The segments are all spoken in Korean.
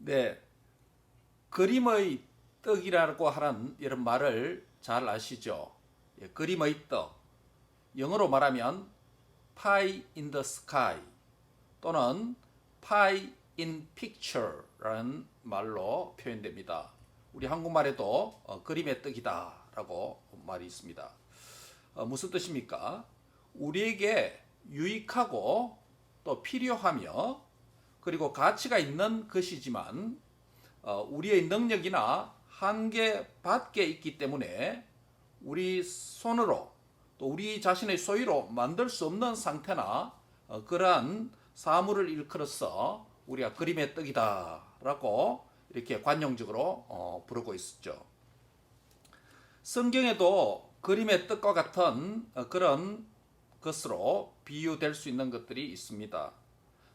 네, 그림의 떡이라고 하는 이런 말을 잘 아시죠? 예, 그림의 떡. 영어로 말하면 pie in the sky 또는 pie in picture라는 말로 표현됩니다. 우리 한국말에도 그림의 떡이다라고 말이 있습니다. 무슨 뜻입니까? 우리에게 유익하고 또 필요하며 그리고 가치가 있는 것이지만 우리의 능력이나 한계 밖에 있기 때문에 우리 손으로 또 우리 자신의 소유로 만들 수 없는 상태나 그러한 사물을 일컬어서 우리가 그림의 떡이다라고 이렇게 관용적으로 부르고 있었죠. 성경에도 그림의 떡과 같은 그런 것으로 비유될 수 있는 것들이 있습니다.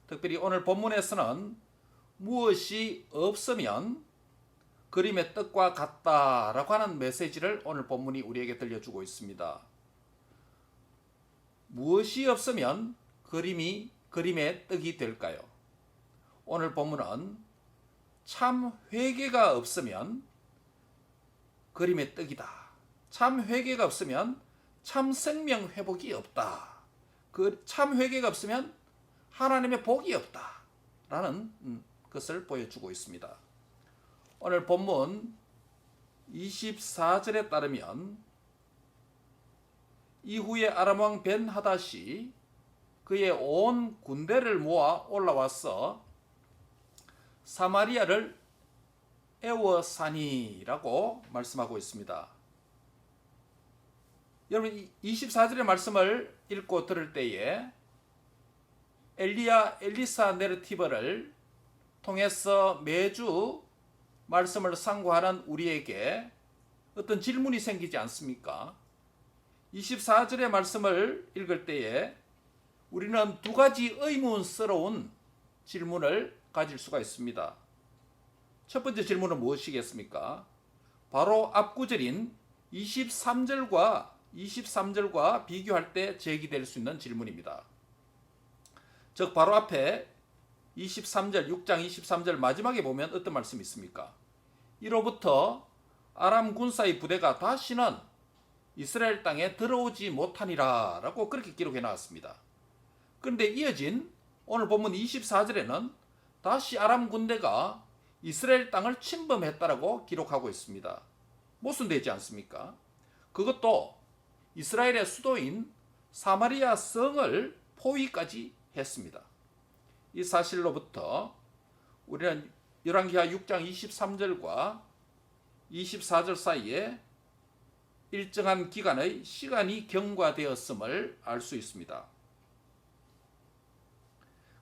특별히 오늘 본문에서는 무엇이 없으면 그림의 떡과 같다라고 하는 메시지를 오늘 본문이 우리에게 들려주고 있습니다. 무엇이 없으면 그림의 떡이 될까요? 오늘 본문은 참 회개가 없으면 그림의 떡이다. 참 회개가 없으면 참 생명 회복이 없다. 그 참 회개가 없으면 하나님의 복이 없다. 라는 것을 보여주고 있습니다. 오늘 본문 24절에 따르면 이후에 아람 왕 벤하닷이 그의 온 군대를 모아 올라와서 사마리아를 애워싸니라고 말씀하고 있습니다. 여러분 24절의 말씀을 읽고 들을 때에 엘리사 내러티브를 통해서 매주 말씀을 상고하는 우리에게 어떤 질문이 생기지 않습니까? 24절의 말씀을 읽을 때에 우리는 두 가지 의문스러운 질문을 가질 수가 있습니다. 첫 번째 질문은 무엇이겠습니까? 바로 앞구절인 23절과 비교할 때 제기될 수 있는 질문입니다. 즉 바로 앞에 23절 6장 23절 마지막에 보면 어떤 말씀이 있습니까? 이로부터 아람 군사의 부대가 다시는 이스라엘 땅에 들어오지 못하니라 라고 그렇게 기록해 나왔습니다. 그런데 이어진 오늘 본문 24절에는 다시 아람 군대가 이스라엘 땅을 침범했다라고 기록하고 있습니다. 모순되지 않습니까? 그것도 이스라엘의 수도인 사마리아 성을 포위까지 했습니다. 이 사실로부터 우리는 열왕기하 6장 23절과 24절 사이에 일정한 기간의 시간이 경과되었음을 알 수 있습니다.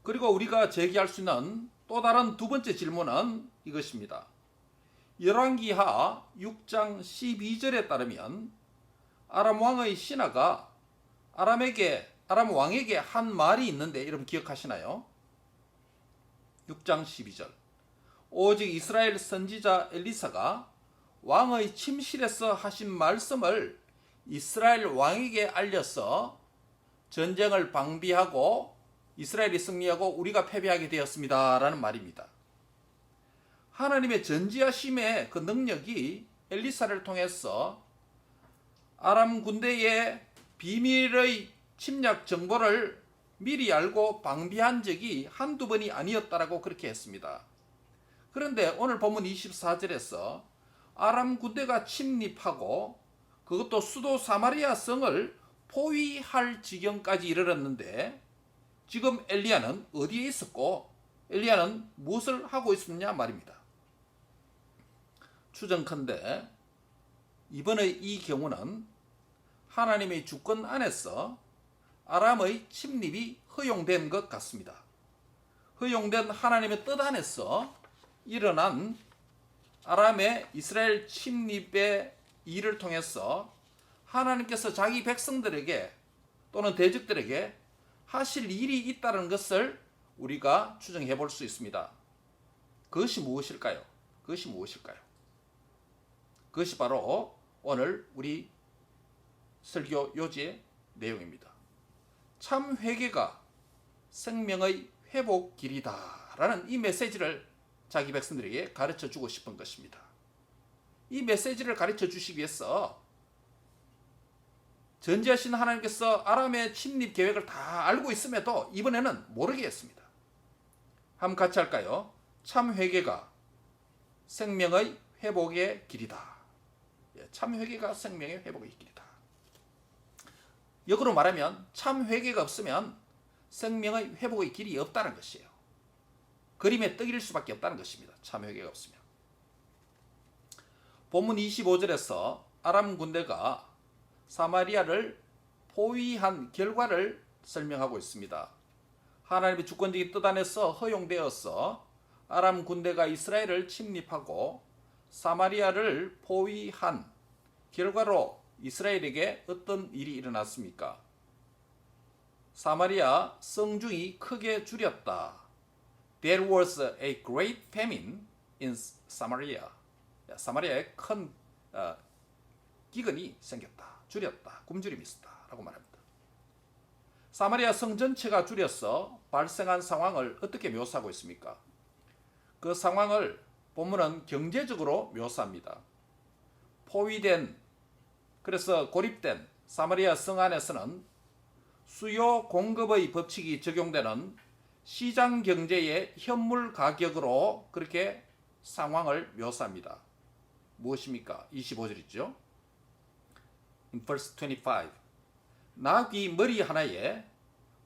그리고 우리가 제기할 수 있는 또 다른 두 번째 질문은 이것입니다. 열왕기하 6장 12절에 따르면 아람 왕의 신하가 아람 왕에게 한 말이 있는데 여러분 기억하시나요? 6장 12절 오직 이스라엘 선지자 엘리사가 왕의 침실에서 하신 말씀을 이스라엘 왕에게 알려서 전쟁을 방비하고 이스라엘이 승리하고 우리가 패배하게 되었습니다 라는 말입니다. 하나님의 전지하심의 그 능력이 엘리사를 통해서 아람 군대의 비밀의 침략 정보를 미리 알고 방비한 적이 한두 번이 아니었다라고 그렇게 했습니다. 그런데 오늘 본문 24절에서 아람 군대가 침입하고 그것도 수도 사마리아 성을 포위할 지경까지 이르렀는데 지금 엘리야는 어디에 있었고 엘리야는 무엇을 하고 있었냐 말입니다. 추정컨대 이번의 이 경우는 하나님의 주권 안에서 아람의 침입이 허용된 것 같습니다. 허용된 하나님의 뜻 안에서 일어난 아람의 이스라엘 침입의 일을 통해서 하나님께서 자기 백성들에게 또는 대적들에게 하실 일이 있다는 것을 우리가 추정해 볼 수 있습니다. 그것이 무엇일까요? 그것이 바로 오늘 우리 설교 요지의 내용입니다. 참 회개가 생명의 회복 길이다 라는 이 메시지를 자기 백성들에게 가르쳐 주고 싶은 것입니다. 이 메시지를 가르쳐 주시기 위해서 전지하신 하나님께서 아람의 침입 계획을 다 알고 있음에도 이번에는 모르게 했습니다. 한번 같이 할까요? 참 회개가 생명의 회복의 길이다. 참 회개가 생명의 회복의 길이다. 역으로 말하면 참 회개가 없으면 생명의 회복의 길이 없다는 것이에요. 그림의 떡일 수밖에 없다는 것입니다. 참 회개가 없으면. 본문 25절에서 아람 군대가 사마리아를 포위한 결과를 설명하고 있습니다. 하나님의 주권적인 뜻 안에서 허용되어서 아람 군대가 이스라엘을 침입하고 사마리아를 포위한 결과로 이스라엘에게 어떤 일이 일어났습니까? 사마리아 성중이 크게 줄였다. There was a great famine in Samaria. 사마리아에 큰 기근이 생겼다. 줄였다. 굶주림이 있었다. 라고 말합니다. 사마리아 성 전체가 줄여서 발생한 상황을 어떻게 묘사하고 있습니까? 그 상황을 본문은 경제적으로 묘사합니다. 포위된, 그래서 고립된 사마리아 성 안에서는 수요 공급의 법칙이 적용되는 시장 경제의 현물 가격으로 그렇게 상황을 묘사합니다. 무엇입니까? 25절이죠. In verse 25. 나귀 머리 하나에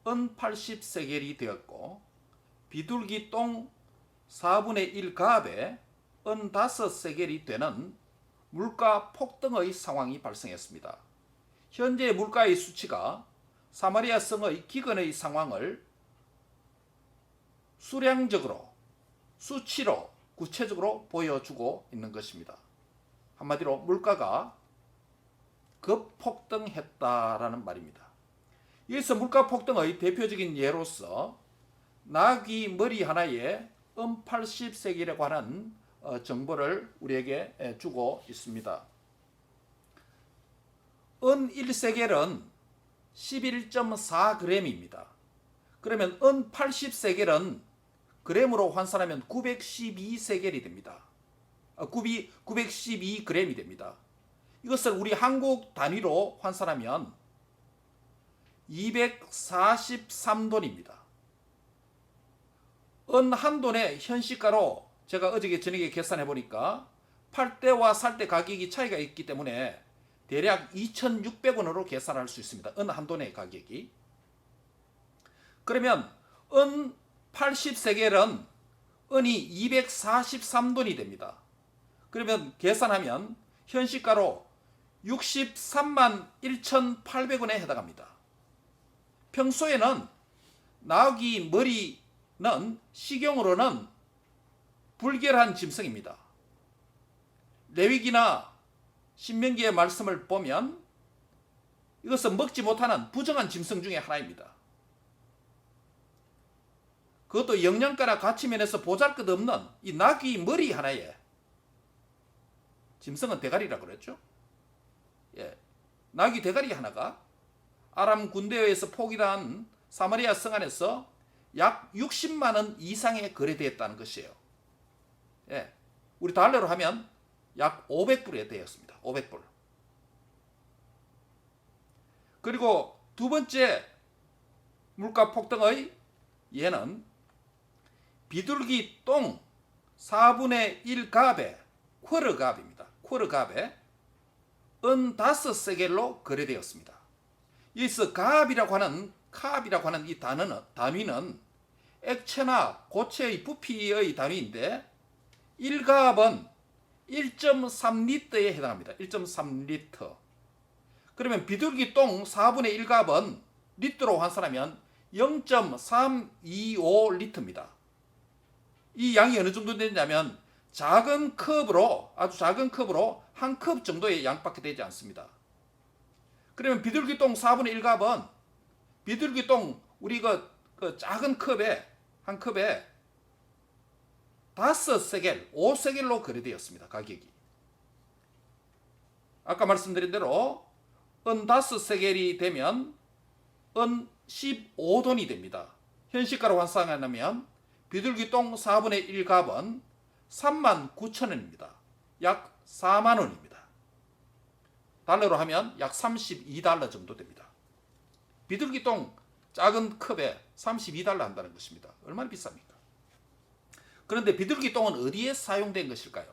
은 80세겔이 되었고 비둘기 똥 4분의 1 갑에 은 5세겔이 되는 물가 폭등의 상황이 발생했습니다. 현재 물가의 수치가 사마리아 성의 기근의 상황을 수량적으로, 수치로, 구체적으로 보여주고 있는 것입니다. 한마디로 물가가 급폭등했다라는 말입니다. 여기서 물가 폭등의 대표적인 예로서 나귀 머리 하나에 80세겔에 관한 정보를 우리에게 주고 있습니다. 은 1세겔은 11.4g입니다. 그러면 은 80세겔은 그램으로 환산하면 912세겔이 됩니다. 912g이 됩니다. 이것을 우리 한국 단위로 환산하면 243돈입니다. 은 한 돈의 현시가로 제가 어저께 저녁에 계산해 보니까 팔 때와 살 때 가격이 차이가 있기 때문에 대략 2,600원으로 계산할 수 있습니다. 은 한 돈의 가격이. 그러면 은 80세겔은 은이 243돈이 됩니다. 그러면 계산하면 현시가로 63만 1,800원에 해당합니다. 평소에는 나귀 머리는 식용으로는 불결한 짐승입니다. 레위기나 신명기의 말씀을 보면 이것은 먹지 못하는 부정한 짐승 중에 하나입니다. 그것도 영양가나 가치 면에서 보잘것없는 이 나귀 머리 하나에, 짐승은 대가리라고 그랬죠. 나귀 대가리 하나가 아람 군대에 의해서 포기한 사마리아 성 안에서 약 60만 원 이상에 거래되었다는 것이에요. 우리 달러로 하면 약 500불에 되었습니다. 500불. 그리고 두 번째 물가 폭등의 예는 비둘기 똥 4분의 1 갑에, 쿼르갑입니다. 쿼르갑에 은 5세겔로 거래되었습니다. 여기서 갑이라고 하는 이 단위는 액체나 고체의 부피의 단위인데 1갑은 1.3리터에 해당합니다. 1.3리터. 그러면 비둘기 똥 4분의 1갑은 리터로 환산하면 0.325리터입니다. 이 양이 어느 정도 되냐면 작은 컵으로, 아주 작은 컵으로 한 컵 정도의 양밖에 되지 않습니다. 그러면 비둘기 똥 4분의 1갑은 비둘기 똥 우리 그 작은 컵에, 한 컵에 5세겔, 5세겔로 거래되었습니다. 가격이. 아까 말씀드린 대로 은 5세겔이 되면 은 15돈이 됩니다. 현시가로 환산하면 비둘기 똥 4분의 1갑은 39,000원입니다. 약 4만 원입니다. 달러로 하면 약 32달러 정도 됩니다. 비둘기똥 작은 컵에 32달러 한다는 것입니다. 얼마나 비쌉니까? 그런데 비둘기똥은 어디에 사용된 것일까요?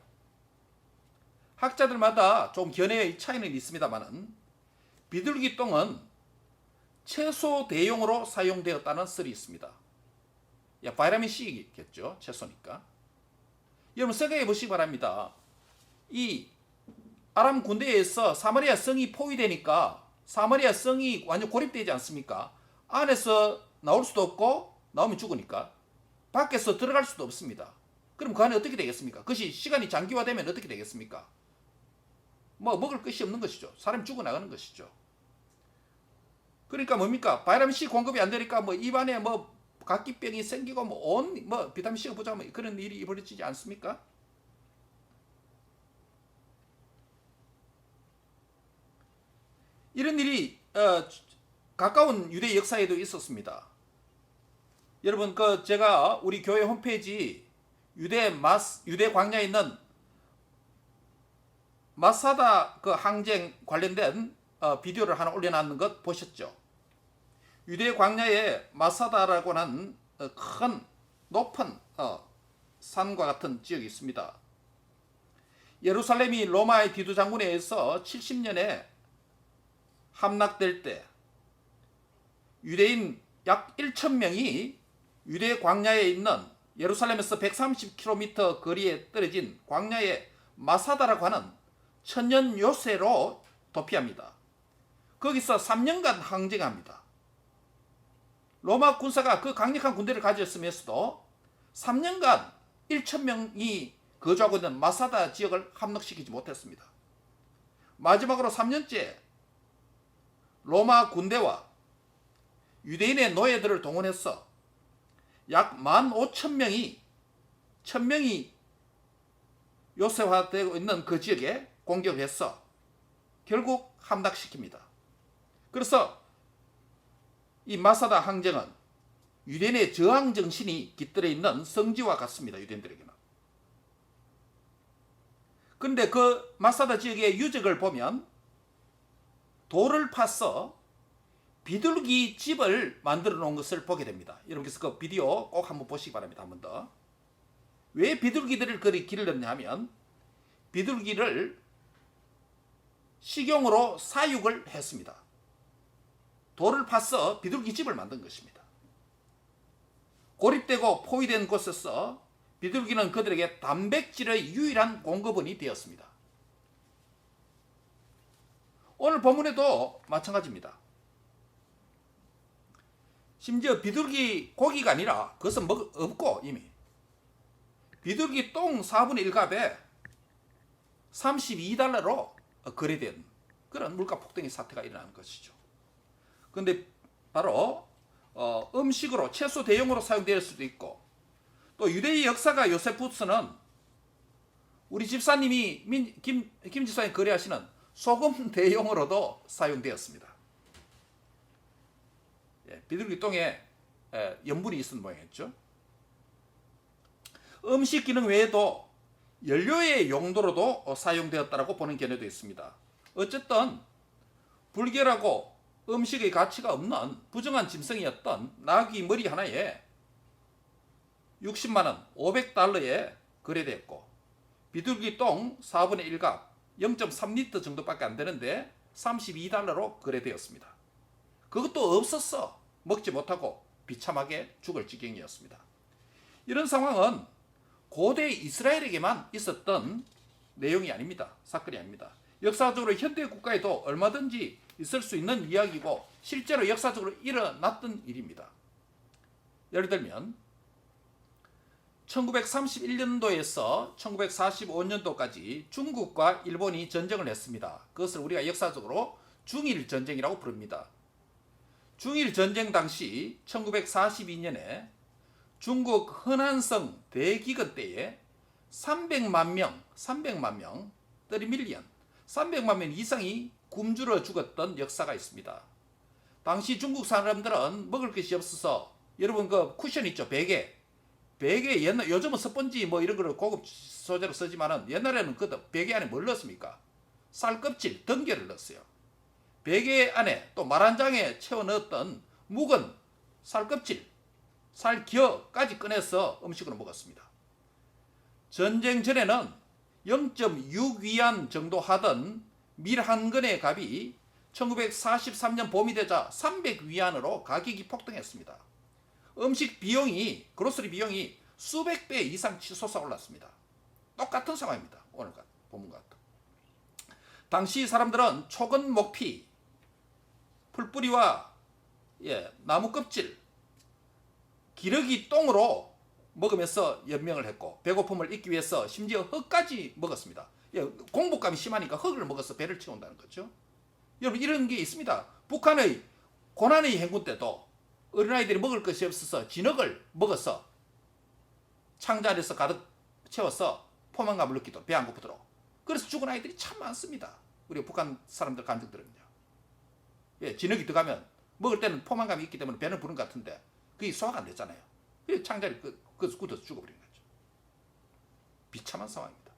학자들마다 좀 견해의 차이는 있습니다만 비둘기똥은 채소 대용으로 사용되었다는 설이 있습니다. 바이타민 C겠죠. 채소니까. 여러분 생각해 보시기 바랍니다. 이 아람 군대에서 사마리아 성이 포위되니까 사마리아 성이 완전 고립되지 않습니까? 안에서 나올 수도 없고 나오면 죽으니까 밖에서 들어갈 수도 없습니다. 그럼 그 안에 어떻게 되겠습니까? 그것이 시간이 장기화되면 어떻게 되겠습니까? 먹을 것이 없는 것이죠. 사람이 죽어나가는 것이죠. 그러니까 뭡니까? 바이타민 C 공급이 안 되니까 입안에 각기병이 생기고 비타민 C가 부족하면 그런 일이 벌어지지 않습니까? 이런 일이 가까운 유대 역사에도 있었습니다. 여러분 제가 우리 교회 홈페이지 유대 광야에 있는 마사다 항쟁 관련된 비디오를 하나 올려놨는 것 보셨죠? 유대 광야에 마사다라고 하는 큰 높은 산과 같은 지역이 있습니다. 예루살렘이 로마의 디도 장군에 의해서 70년에 함락될 때 유대인 약 1,000명이 유대 광야에 있는 예루살렘에서 130km 거리에 떨어진 광야의 마사다라고 하는 천년 요새로 도피합니다. 거기서 3년간 항쟁합니다. 로마 군사가 그 강력한 군대를 가졌으면서도 3년간 1,000명이 거주하고 있는 마사다 지역을 함락시키지 못했습니다. 마지막으로 3년째 로마 군대와 유대인의 노예들을 동원해서 약 15,000명이 1,000명이 요새화되고 있는 그 지역에 공격해서 결국 함락시킵니다. 그래서 이 마사다 항쟁은 유대인의 저항 정신이 깃들어 있는 성지와 같습니다. 유대인들에게는. 그런데 그 마사다 지역의 유적을 보면 돌을 파서 비둘기 집을 만들어 놓은 것을 보게 됩니다. 여러분께서 그 비디오 꼭 한번 보시기 바랍니다. 한 번 더. 왜 비둘기들을 그리 기르렸냐 하면 비둘기를 식용으로 사육을 했습니다. 돌을 파서 비둘기 집을 만든 것입니다. 고립되고 포위된 곳에서 비둘기는 그들에게 단백질의 유일한 공급원이 되었습니다. 오늘 본문에도 마찬가지입니다. 심지어 비둘기 고기가 아니라 그것은 없고 이미 비둘기 똥 4분의 1값에 32달러로 거래된 그런 물가 폭등의 사태가 일어나는 것이죠. 그런데 바로 음식으로 채소 대용으로 사용될 수도 있고 또 유대의 역사가 요세푸스는 우리 집사님이 김 집사님 거래하시는 소금 대용으로도 사용되었습니다. 비둘기 똥에 염분이 있는 모양이었죠. 음식 기능 외에도 연료의 용도로도 사용되었다고 보는 견해도 있습니다. 어쨌든 불결하고 음식의 가치가 없는 부정한 짐승이었던 나귀 머리 하나에 60만원 500달러에 거래됐고 비둘기 똥 4분의 1값 0.3리터 정도밖에 안 되는데 32달러로 거래되었습니다. 그것도 없었어. 먹지 못하고 비참하게 죽을 지경이었습니다. 이런 상황은 고대 이스라엘에게만 있었던 내용이 아닙니다. 사건이 아닙니다. 역사적으로 현대 국가에도 얼마든지 있을 수 있는 이야기고 실제로 역사적으로 일어났던 일입니다. 예를 들면 1931년도에서 1945년도까지 중국과 일본이 전쟁을 했습니다. 그것을 우리가 역사적으로 중일전쟁이라고 부릅니다. 중일전쟁 당시 1942년에 중국 허난성 대기근 때에 300만 명, 30 million 이상이 굶주려 죽었던 역사가 있습니다. 당시 중국 사람들은 먹을 것이 없어서 여러분 그 쿠션 있죠? 베개. 베개 요즘은 스펀지 뭐 이런 거를 고급 소재로 쓰지만은 옛날에는 그 베개 안에 뭘 넣었습니까? 쌀 껍질, 덩개를 넣었어요. 베개 안에 또 말 한 장에 채워 넣었던 묵은 쌀 껍질, 살 기어까지 꺼내서 음식으로 먹었습니다. 전쟁 전에는 0.6위안 정도 하던 밀 한 근의 값이 1943년 봄이 되자 300위안으로 가격이 폭등했습니다. 음식 비용이, 그로스리 비용이 수백 배 이상 치솟아 올랐습니다. 똑같은 상황입니다. 오늘 본문 같은. 당시 사람들은 촉은 목피, 풀뿌리와 나무 껍질, 기러기 똥으로 먹으면서 연명을 했고 배고픔을 잊기 위해서 심지어 흙까지 먹었습니다. 공복감이 심하니까 흙을 먹어서 배를 채운다는 거죠. 여러분 이런 게 있습니다. 북한의 고난의 행군 때도 어린아이들이 먹을 것이 없어서 진흙을 먹어서 창자 안에서 가득 채워서 포만감을 느끼도록 배 안 고프도록. 그래서 죽은 아이들이 참 많습니다. 우리 북한 사람들 간증 들으면요. 진흙이 들어가면 먹을 때는 포만감이 있기 때문에 배는 부른 것 같은데 그게 소화가 안 되잖아요. 창자리 굳어서 죽어버린 거죠. 비참한 상황입니다.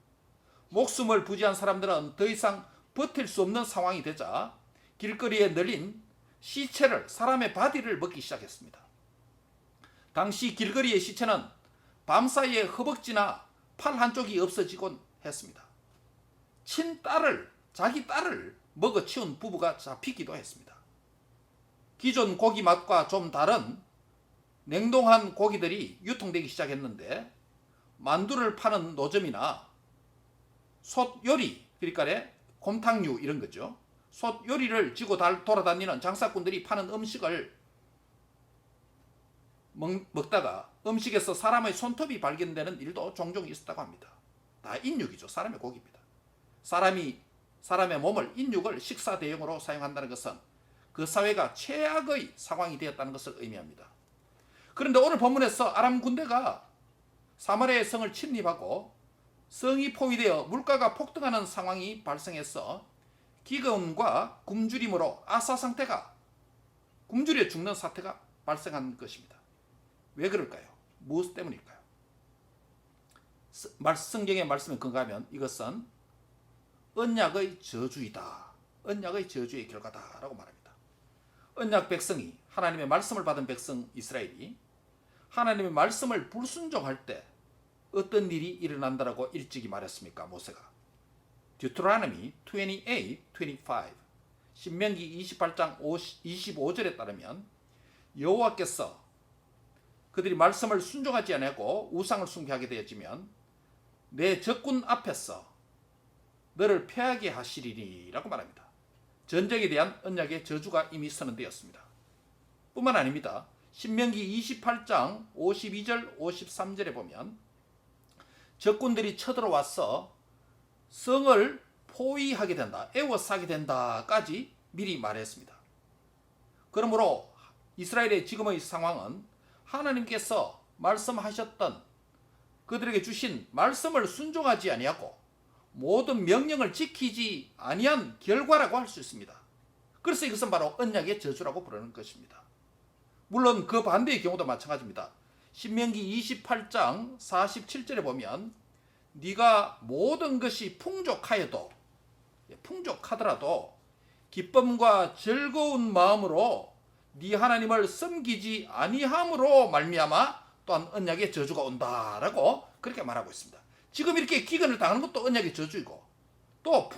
목숨을 부지한 사람들은 더 이상 버틸 수 없는 상황이 되자 길거리에 널린 시체를, 사람의 바디를 먹기 시작했습니다. 당시 길거리의 시체는 밤사이에 허벅지나 팔 한쪽이 없어지곤 했습니다. 자기 딸을 먹어 치운 부부가 잡히기도 했습니다. 기존 고기 맛과 좀 다른 냉동한 고기들이 유통되기 시작했는데 만두를 파는 노점이나 솥요리, 그러니까 곰탕류 이런 거죠. 솥요리를 지고 돌아다니는 장사꾼들이 파는 음식을 먹다가 음식에서 사람의 손톱이 발견되는 일도 종종 있었다고 합니다. 다 인육이죠. 사람의 고기입니다. 사람의 몸을, 인육을 식사 대용으로 사용한다는 것은 그 사회가 최악의 상황이 되었다는 것을 의미합니다. 그런데 오늘 본문에서 아람 군대가 사마리아의 성을 침입하고 성이 포위되어 물가가 폭등하는 상황이 발생해서 기근과 굶주림으로 아사 상태가, 굶주려 죽는 사태가 발생한 것입니다. 왜 그럴까요? 무엇 때문일까요? 성경의 말씀에 근거하면 이것은 언약의 저주이다. 언약의 저주의 결과다라고 말합니다. 언약 백성이, 하나님의 말씀을 받은 백성 이스라엘이 하나님의 말씀을 불순종할 때 어떤 일이 일어난다라고 일찍이 말했습니까? 모세가. Deuteronomy 28:25 신명기 28장 25절에 따르면 여호와께서 그들이 말씀을 순종하지 아니하고 우상을 숭배하게 되었지만 내 적군 앞에서 너를 패하게 하시리니라고 말합니다. 전쟁에 대한 언약의 저주가 이미 선언되었습니다. 뿐만 아닙니다. 신명기 28장 52절 53절에 보면 적군들이 쳐들어와서 성을 포위하게 된다, 에워싸게 된다까지 미리 말했습니다. 그러므로 이스라엘의 지금의 상황은 하나님께서 말씀하셨던 그들에게 주신 말씀을 순종하지 아니하고 모든 명령을 지키지 아니한 결과라고 할 수 있습니다. 그래서 이것은 바로 언약의 저주라고 부르는 것입니다. 물론 그 반대의 경우도 마찬가지입니다. 신명기 28장 47절에 보면 네가 모든 것이 풍족하더라도 기쁨과 즐거운 마음으로 네 하나님을 섬기지 아니함으로 말미암아 또한 언약의 저주가 온다라고 그렇게 말하고 있습니다. 지금 이렇게 기근을 당하는 것도 언약의 저주이고 또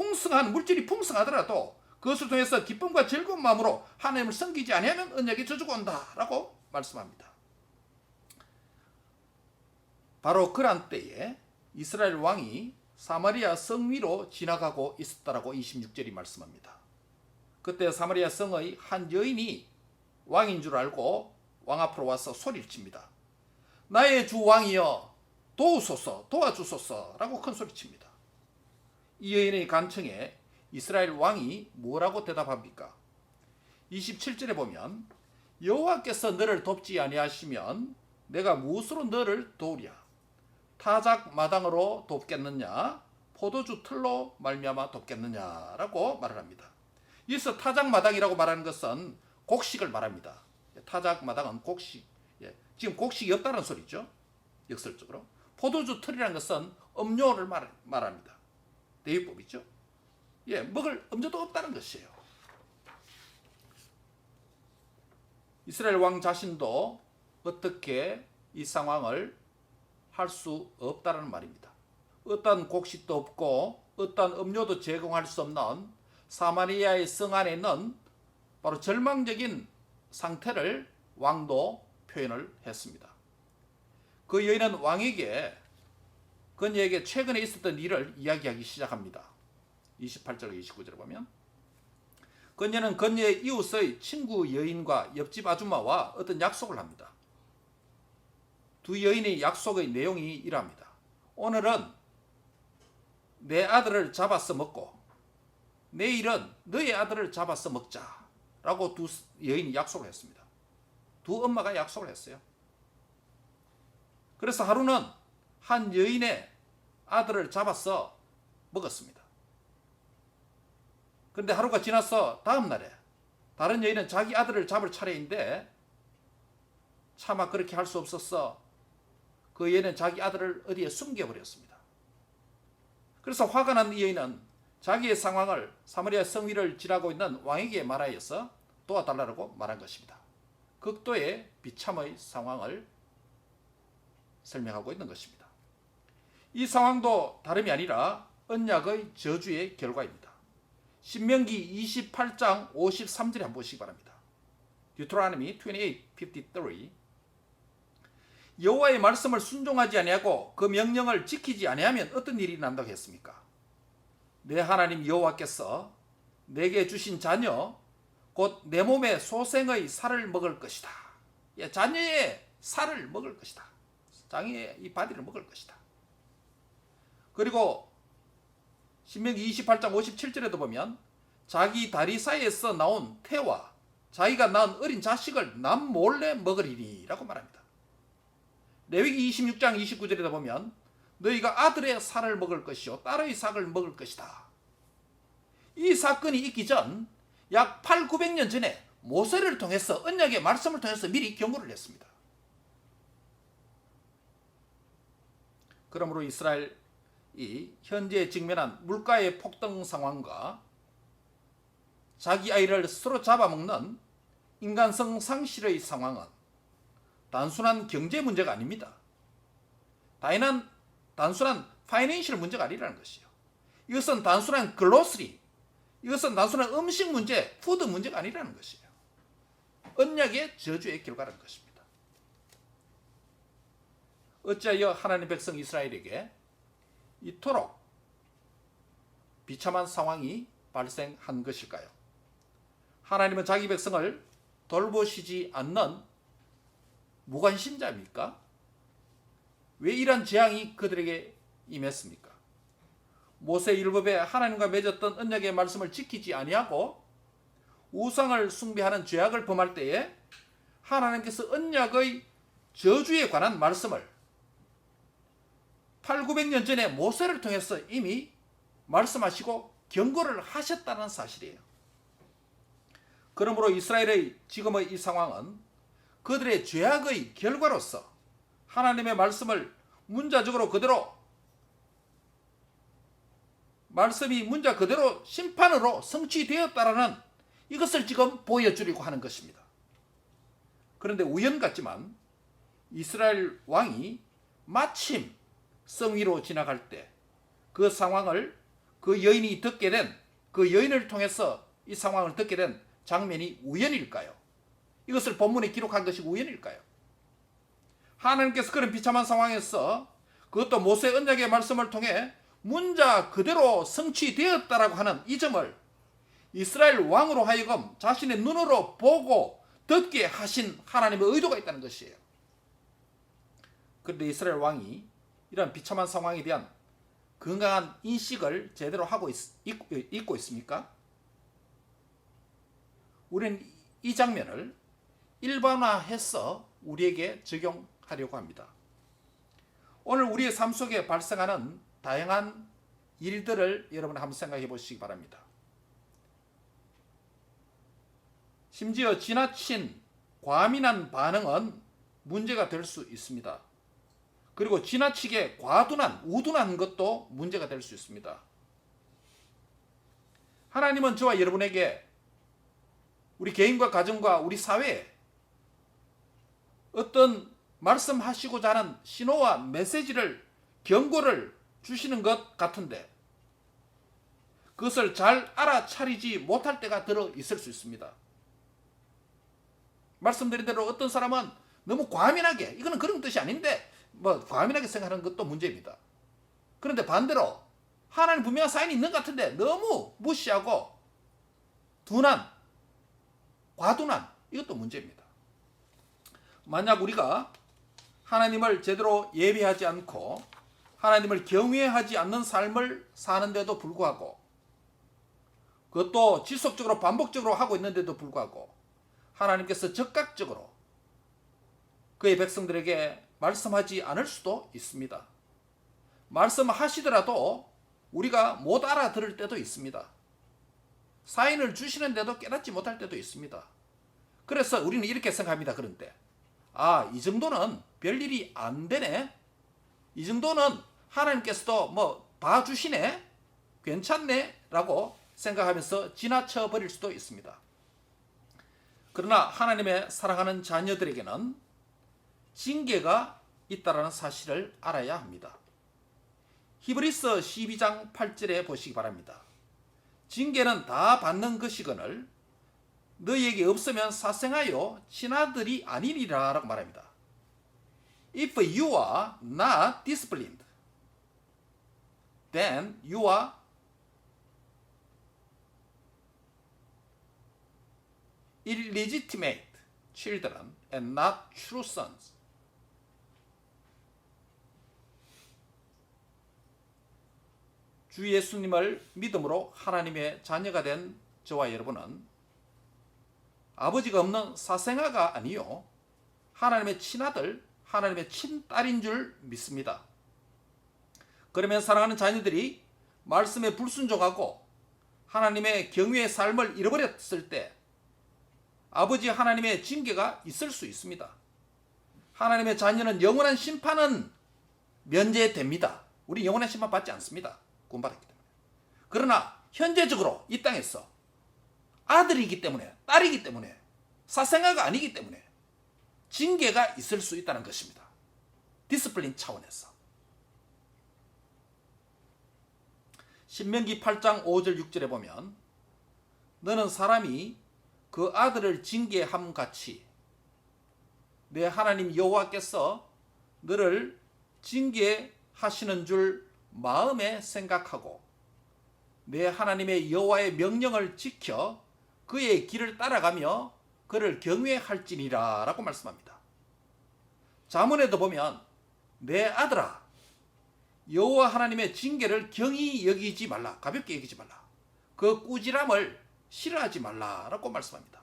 물질이 풍성하더라도 그것을 통해서 기쁨과 즐거운 마음으로 하나님을 섬기지 아니하면 언약의 저주가 온다라고 말씀합니다. 바로 그런 때에 이스라엘 왕이 사마리아 성 위로 지나가고 있었다라고 26절이 말씀합니다. 그때 사마리아 성의 한 여인이 왕인 줄 알고 왕 앞으로 와서 소리를 칩니다. 나의 주 왕이여 도우소서, 도와주소서 라고 큰 소리 칩니다. 이 여인의 간청에 이스라엘 왕이 뭐라고 대답합니까? 27절에 보면 여호와께서 너를 돕지 아니하시면 내가 무엇으로 너를 도우랴? 타작 마당으로 돕겠느냐? 포도주 틀로 말미암아 돕겠느냐라고 말을 합니다. 여기서 타작 마당이라고 말하는 것은 곡식을 말합니다. 타작 마당은 곡식, 지금 곡식이 없다는 소리죠. 역설적으로. 포도주 틀이라는 것은 음료를 말합니다. 대유법이죠. 예, 먹을 음료도 없다는 것이에요. 이스라엘 왕 자신도 어떻게 이 상황을 할 수 없다는 말입니다. 어떤 곡식도 없고 어떤 음료도 제공할 수 없는 사마리아의 성 안에 있는 바로 절망적인 상태를 왕도 표현을 했습니다. 그 여인은 왕에게 그녀에게 최근에 있었던 일을 이야기하기 시작합니다. 28절 29절에 보면 그녀는 그녀의 이웃의 친구 여인과 옆집 아줌마와 어떤 약속을 합니다. 두 여인의 약속의 내용이 이러합니다. 오늘은 내 아들을 잡아서 먹고 내일은 너의 아들을 잡아서 먹자 라고 두 여인이 약속을 했습니다. 두 엄마가 약속을 했어요. 그래서 하루는 한 여인의 아들을 잡아서 먹었습니다. 그런데 하루가 지나서 다음 날에 다른 여인은 자기 아들을 잡을 차례인데 차마 그렇게 할 수 없었어. 그 여인은 자기 아들을 어디에 숨겨버렸습니다. 그래서 화가 난 이 여인은 자기의 상황을 사마리아 성 위를 지나고 있는 왕에게 말하여서 도와달라고 말한 것입니다. 극도의 비참의 상황을 설명하고 있는 것입니다. 이 상황도 다름이 아니라 언약의 저주의 결과입니다. 신명기 28장 53절에 한번 보시기 바랍니다. Deuteronomy 28:53 여호와의 말씀을 순종하지 아니하고 그 명령을 지키지 아니하면 어떤 일이 난다고 했습니까? 내 하나님 여호와께서 내게 주신 자녀 곧 내 몸의 소생의 살을 먹을 것이다. 예, 자녀의 살을 먹을 것이다. 자녀의 이 바디를 먹을 것이다. 그리고 신명기 28장 57절에도 보면 자기 다리 사이에서 나온 태와 자기가 낳은 어린 자식을 남 몰래 먹으리니 라고 말합니다. 레위기 26장 29절에도 보면 너희가 아들의 살을 먹을 것이요 딸의 살을 먹을 것이다. 이 사건이 있기 전 약 800~900년 전에 모세를 통해서 언약의 말씀을 통해서 미리 경고를 했습니다. 그러므로 이스라엘이 현재 직면한 물가의 폭등 상황과 자기 아이를 스스로 잡아먹는 인간성 상실의 상황은 단순한 경제 문제가 아닙니다. 단순한 파이낸셜 문제가 아니라는 것이요. 이것은 단순한 글로스리, 이것은 단순한 음식 문제, 푸드 문제가 아니라는 것이에요. 언약의 저주의 결과라는 것입니다. 어찌하여 하나님의 백성 이스라엘에게 이토록 비참한 상황이 발생한 것일까요? 하나님은 자기 백성을 돌보시지 않는 무관심자입니까? 왜 이런 재앙이 그들에게 임했습니까? 모세 율법에 하나님과 맺었던 언약의 말씀을 지키지 아니하고 우상을 숭배하는 죄악을 범할 때에 하나님께서 언약의 저주에 관한 말씀을 800~900년 전에 모세를 통해서 이미 말씀하시고 경고를 하셨다는 사실이에요. 그러므로 이스라엘의 지금의 이 상황은 그들의 죄악의 결과로서 하나님의 말씀을 문자적으로 그대로 말씀이 문자 그대로 심판으로 성취되었다라는 이것을 지금 보여주려고 하는 것입니다. 그런데 우연 같지만 이스라엘 왕이 마침 성 위로 지나갈 때 그 상황을 그 여인이 듣게 된 그 여인을 통해서 이 상황을 듣게 된 장면이 우연일까요? 이것을 본문에 기록한 것이 우연일까요? 하나님께서 그런 비참한 상황에서 그것도 모세 언약의 말씀을 통해 문자 그대로 성취되었다라고 하는 이 점을 이스라엘 왕으로 하여금 자신의 눈으로 보고 듣게 하신 하나님의 의도가 있다는 것이에요. 그런데 이스라엘 왕이 이런 비참한 상황에 대한 건강한 인식을 제대로 하고 있고 있습니까? 우리는 이 장면을 일반화해서 우리에게 적용하려고 합니다. 오늘 우리의 삶 속에 발생하는 다양한 일들을 여러분 한번 생각해 보시기 바랍니다. 심지어 지나친 과민한 반응은 문제가 될 수 있습니다. 그리고 지나치게 과둔한, 우둔한 것도 문제가 될 수 있습니다. 하나님은 저와 여러분에게 우리 개인과 가정과 우리 사회에 어떤 말씀하시고자 하는 신호와 메시지를, 경고를 주시는 것 같은데 그것을 잘 알아차리지 못할 때가 들어 있을 수 있습니다. 말씀드린 대로 어떤 사람은 너무 과민하게, 이거는 그런 뜻이 아닌데 과민하게 생각하는 것도 문제입니다. 그런데 반대로 하나님 분명한 사인이 있는 것 같은데 너무 무시하고 둔한, 과둔한, 이것도 문제입니다. 만약 우리가 하나님을 제대로 예배하지 않고 하나님을 경외하지 않는 삶을 사는데도 불구하고, 그것도 지속적으로 반복적으로 하고 있는데도 불구하고 하나님께서 적극적으로 그의 백성들에게 말씀하지 않을 수도 있습니다. 말씀하시더라도 우리가 못 알아들을 때도 있습니다. 사인을 주시는데도 깨닫지 못할 때도 있습니다. 그래서 우리는 이렇게 생각합니다. 그런 때, 이 정도는 별일이 안 되네, 이 정도는 하나님께서도 봐주시네, 괜찮네 라고 생각하면서 지나쳐 버릴 수도 있습니다. 그러나 하나님의 사랑하는 자녀들에게는 징계가 있다는 사실을 알아야 합니다. 히브리서 12장 8절에 보시기 바랍니다. 징계는 다 받는 것이거늘 너희에게 없으면 사생하여 친아들이 아니리라 라고 말합니다. If you are not disciplined, then you are illegitimate children and not true sons. 주 예수님을 믿음으로 하나님의 자녀가 된 저와 여러분은 아버지가 없는 사생아가 아니요 하나님의 친아들, 하나님의 친딸인 줄 믿습니다. 그러면 사랑하는 자녀들이 말씀에 불순종하고 하나님의 경외의 삶을 잃어버렸을 때 아버지 하나님의 징계가 있을 수 있습니다. 하나님의 자녀는 영원한 심판은 면제됩니다. 우리 영원한 심판 받지 않습니다. 구원받았기 때문에. 그러나 현재적으로 이 땅에서 아들이기 때문에, 딸이기 때문에, 사생아가 아니기 때문에 징계가 있을 수 있다는 것입니다. 디스플린 차원에서. 신명기 8장 5절 6절에 보면 너는 사람이 그 아들을 징계함 같이 내 하나님 여호와께서 너를 징계하시는 줄 마음에 생각하고 내 하나님의 여호와의 명령을 지켜 그의 길을 따라가며 그를 경외할지니라 라고 말씀합니다. 잠언에도 보면 내 아들아 여호와 하나님의 징계를 경히 여기지 말라, 가볍게 여기지 말라, 그 꾸지람을 싫어하지 말라라고 말씀합니다.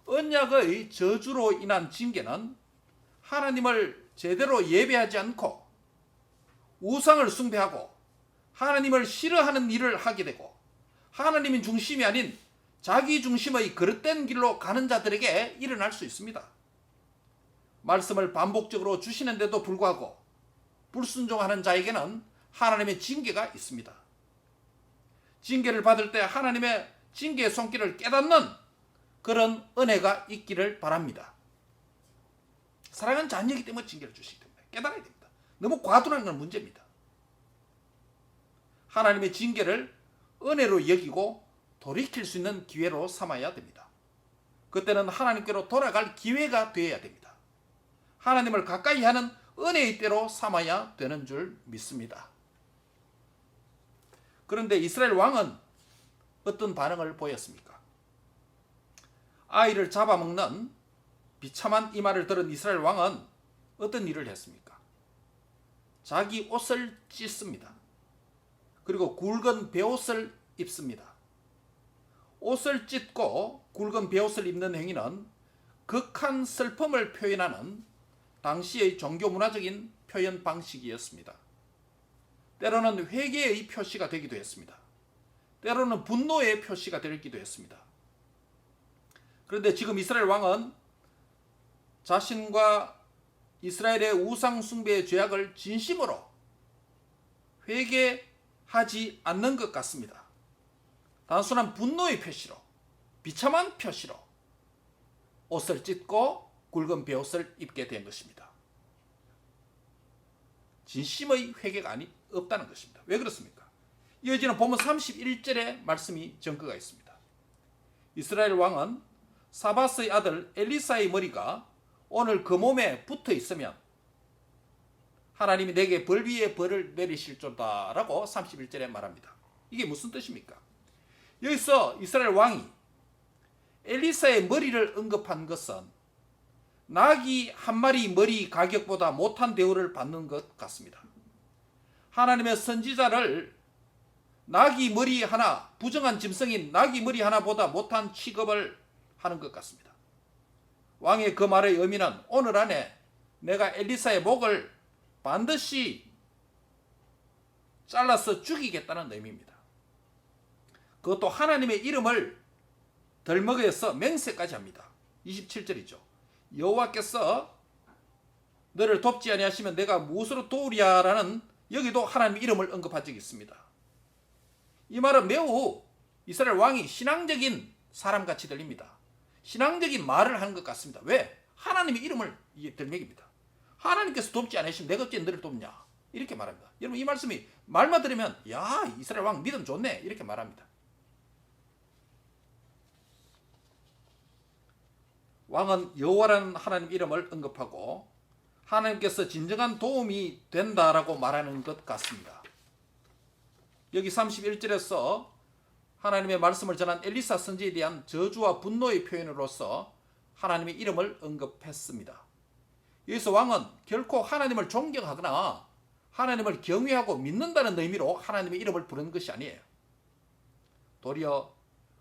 언약의 저주로 인한 징계는 하나님을 제대로 예배하지 않고 우상을 숭배하고 하나님을 싫어하는 일을 하게 되고 하나님인 중심이 아닌 자기 중심의 그릇된 길로 가는 자들에게 일어날 수 있습니다. 말씀을 반복적으로 주시는데도 불구하고 불순종하는 자에게는 하나님의 징계가 있습니다. 징계를 받을 때 하나님의 징계의 손길을 깨닫는 그런 은혜가 있기를 바랍니다. 사랑하는 자녀이기 때문에 징계를 주시기 때문에 깨달아야 됩니다. 너무 과도한 건 문제입니다. 하나님의 징계를 은혜로 여기고 돌이킬 수 있는 기회로 삼아야 됩니다. 그때는 하나님께로 돌아갈 기회가 되어야 됩니다. 하나님을 가까이 하는 은혜의 때로 삼아야 되는 줄 믿습니다. 그런데 이스라엘 왕은 어떤 반응을 보였습니까? 아이를 잡아먹는 비참한 이 말을 들은 이스라엘 왕은 어떤 일을 했습니까? 자기 옷을 찢습니다. 그리고 굵은 베옷을 입습니다. 옷을 찢고 굵은 베옷을 입는 행위는 극한 슬픔을 표현하는 당시의 종교 문화적인 표현 방식이었습니다. 때로는 회개의 표시가 되기도 했습니다. 때로는 분노의 표시가 되기도 했습니다. 그런데 지금 이스라엘 왕은 자신과 이스라엘의 우상 숭배의 죄악을 진심으로 회개하지 않는 것 같습니다. 단순한 분노의 표시로, 비참한 표시로 옷을 찢고 굵은 베옷을 입게 된 것입니다. 진심의 회개가 없다는 것입니다. 왜 그렇습니까? 이어지는 본문 31절의 말씀이 증거가 있습니다. 이스라엘 왕은 사바스의 아들 엘리사의 머리가 오늘 그 몸에 붙어 있으면 하나님이 내게 벌 위에 벌을 내리실 줄다 라고 31절에 말합니다. 이게 무슨 뜻입니까? 여기서 이스라엘 왕이 엘리사의 머리를 언급한 것은 나귀 한 마리 머리 가격보다 못한 대우를 받는 것 같습니다. 하나님의 선지자를 나귀 머리 하나, 부정한 짐승인 나귀 머리 하나보다 못한 취급을 하는 것 같습니다. 왕의 그 말의 의미는 오늘 안에 내가 엘리사의 목을 반드시 잘라서 죽이겠다는 의미입니다. 그것도 하나님의 이름을 덜먹여서 맹세까지 합니다. 27절이죠. 여호와께서 너를 돕지 아니하시면 내가 무엇으로 도우랴라는 여기도 하나님의 이름을 언급한 적이 있습니다. 이 말은 매우 이스라엘 왕이 신앙적인 사람같이 들립니다. 신앙적인 말을 하는 것 같습니다. 왜? 하나님의 이름을 들먹입니다. 하나님께서 돕지 않으시면 내가 어째 너를 돕냐? 이렇게 말합니다. 여러분 이 말씀이 말만 들으면 야 이스라엘 왕 믿음 좋네 이렇게 말합니다. 왕은 여호와라는 하나님 이름을 언급하고 하나님께서 진정한 도움이 된다라고 말하는 것 같습니다. 여기 31절에서 하나님의 말씀을 전한 엘리사 선지에 대한 저주와 분노의 표현으로서 하나님의 이름을 언급했습니다. 여기서 왕은 결코 하나님을 존경하거나 하나님을 경외하고 믿는다는 의미로 하나님의 이름을 부르는 것이 아니에요. 도리어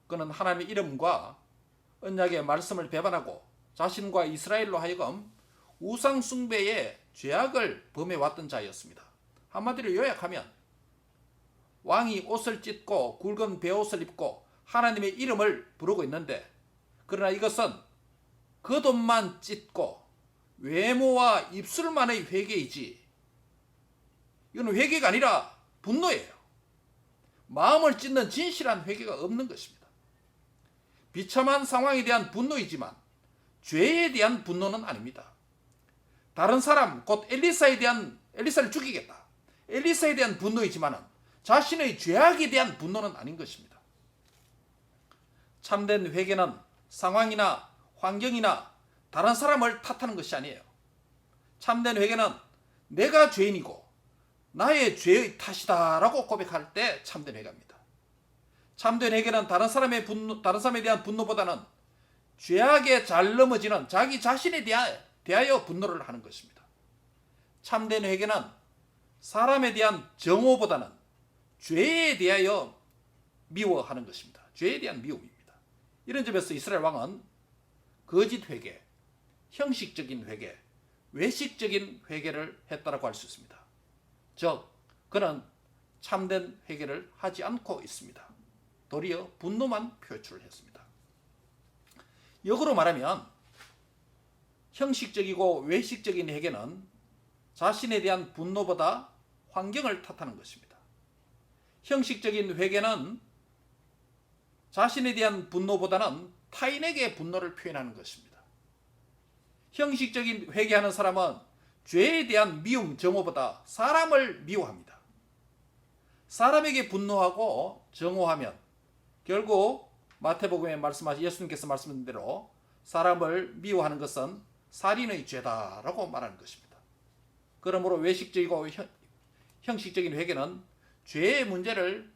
그는 하나님의 이름과 언약의 말씀을 배반하고 자신과 이스라엘로 하여금 우상 숭배의 죄악을 범해왔던 자였습니다. 한마디로 요약하면 왕이 옷을 찢고 굵은 베옷을 입고 하나님의 이름을 부르고 있는데 그러나 이것은 겉옷만 찢고 외모와 입술만의 회개이지 이건 회개가 아니라 분노예요. 마음을 찢는 진실한 회개가 없는 것입니다. 비참한 상황에 대한 분노이지만 죄에 대한 분노는 아닙니다. 다른 사람 곧 엘리사를 죽이겠다. 엘리사에 대한 분노이지만은 자신의 죄악에 대한 분노는 아닌 것입니다. 참된 회개는 상황이나 환경이나 다른 사람을 탓하는 것이 아니에요. 참된 회개는 내가 죄인이고 나의 죄의 탓이다라고 고백할 때 참된 회개입니다. 참된 회개는 다른 사람에 대한 분노보다는 죄악에 잘 넘어지는 자기 자신에 대하여 분노를 하는 것입니다. 참된 회개는 사람에 대한 정오보다는 죄에 대하여 미워하는 것입니다. 죄에 대한 미움입니다. 이런 점에서 이스라엘 왕은 거짓 회개, 형식적인 회개, 외식적인 회개를 했다라고 할 수 있습니다. 즉 그는 참된 회개를 하지 않고 있습니다. 도리어 분노만 표출했습니다. 역으로 말하면 형식적이고 외식적인 회개는 자신에 대한 분노보다 환경을 탓하는 것입니다. 형식적인 회개는 자신에 대한 분노보다는 타인에게 분노를 표현하는 것입니다. 형식적인 회개하는 사람은 죄에 대한 미움, 정오보다 사람을 미워합니다. 사람에게 분노하고 정오하면 결국 마태복음에 예수님께서 말씀하신 대로 사람을 미워하는 것은 살인의 죄다라고 말하는 것입니다. 그러므로 외식적이고 형식적인 회개는 죄의 문제를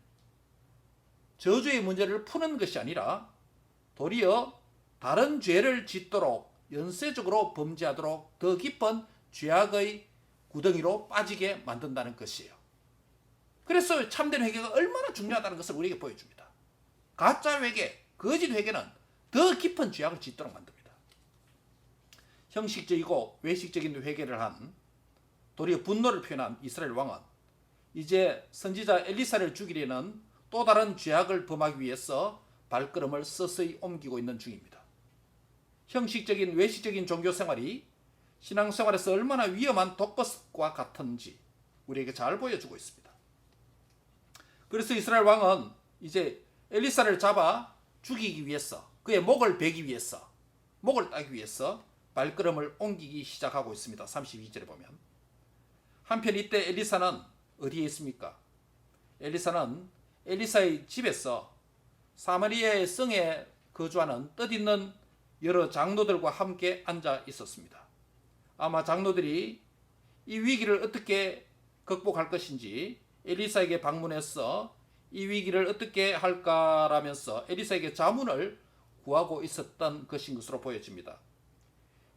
저주의 문제를 푸는 것이 아니라 도리어 다른 죄를 짓도록 연쇄적으로 범죄하도록 더 깊은 죄악의 구덩이로 빠지게 만든다는 것이에요. 그래서 참된 회개가 얼마나 중요하다는 것을 우리에게 보여줍니다. 가짜 회개, 거짓 회개는 더 깊은 죄악을 짓도록 만듭니다. 형식적이고 외식적인 회개를 한 도리어 분노를 표현한 이스라엘 왕은 이제 선지자 엘리사를 죽이려는 또 다른 죄악을 범하기 위해서 발걸음을 서서히 옮기고 있는 중입니다. 형식적인 외식적인 종교 생활이 신앙생활에서 얼마나 위험한 독버섯과 같은지 우리에게 잘 보여주고 있습니다. 그래서 이스라엘 왕은 이제 엘리사를 잡아 죽이기 위해서, 그의 목을 베기 위해서, 목을 따기 위해서 발걸음을 옮기기 시작하고 있습니다. 32절에 보면. 한편 이때 엘리사는 어디에 있습니까? 엘리사는 엘리사의 집에서 사마리아의 성에 거주하는 뜻있는 여러 장로들과 함께 앉아 있었습니다. 아마 장로들이 이 위기를 어떻게 극복할 것인지 엘리사에게 방문해서 이 위기를 어떻게 할까라면서 엘리사에게 자문을 구하고 있었던 것인 것으로 보여집니다.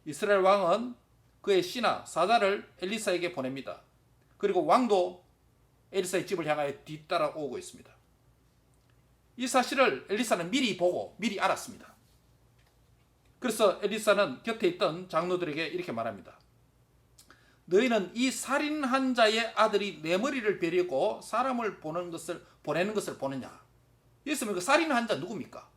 이스라엘 왕은 그의 신하 사자를 엘리사에게 보냅니다. 그리고 왕도 엘리사의 집을 향하여 뒤따라오고 있습니다. 이 사실을 엘리사는 미리 보고 미리 알았습니다. 그래서 엘리사는 곁에 있던 장로들에게 이렇게 말합니다. 너희는 이 살인한 자의 아들이 내 머리를 베려고 사람을 보내는 것을 보느냐? 여기서 그 살인한 자 누굽니까?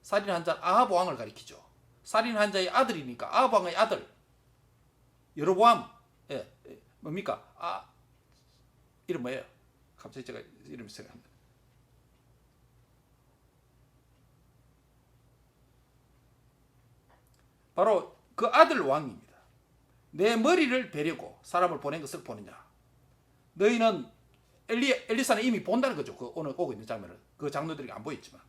살인한 자 아합 왕을 가리키죠. 살인한 자의 아들이니까 아합 왕의 아들 여로보암. 뭡니까? 이름 뭐예요? 갑자기 제가 이름이 생각합니다. 바로 그 아들 왕입니다. 내 머리를 베려고 사람을 보낸 것을 보느냐? 너희는 엘리사는 이미 본다는 거죠. 그 오늘 오고 있는 장면을. 그 장로들이 안 보였지만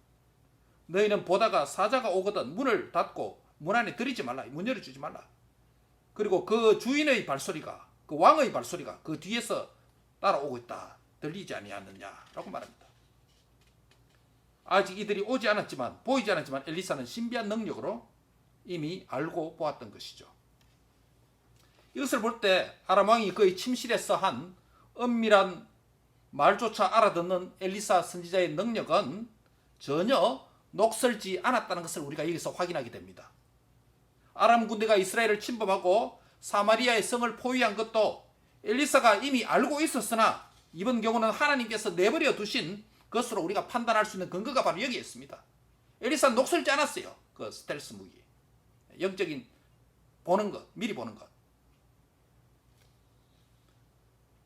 너희는 보다가 사자가 오거든 문을 닫고 문 안에 들이지 말라. 문 열어주지 말라. 그리고 그 주인의 발소리가, 그 왕의 발소리가 그 뒤에서 따라오고 있다. 들리지 아니하느냐라고 말합니다. 아직 이들이 오지 않았지만, 보이지 않았지만 엘리사는 신비한 능력으로 이미 알고 보았던 것이죠. 이것을 볼 때 아람 왕이 그의 침실에서 한 은밀한 말조차 알아듣는 엘리사 선지자의 능력은 전혀 녹슬지 않았다는 것을 우리가 여기서 확인하게 됩니다. 아람 군대가 이스라엘을 침범하고 사마리아의 성을 포위한 것도 엘리사가 이미 알고 있었으나 이번 경우는 하나님께서 내버려 두신 것으로 우리가 판단할 수 있는 근거가 바로 여기에 있습니다. 엘리사는 녹슬지 않았어요. 그 스텔스 무기. 영적인 보는 것, 미리 보는 것.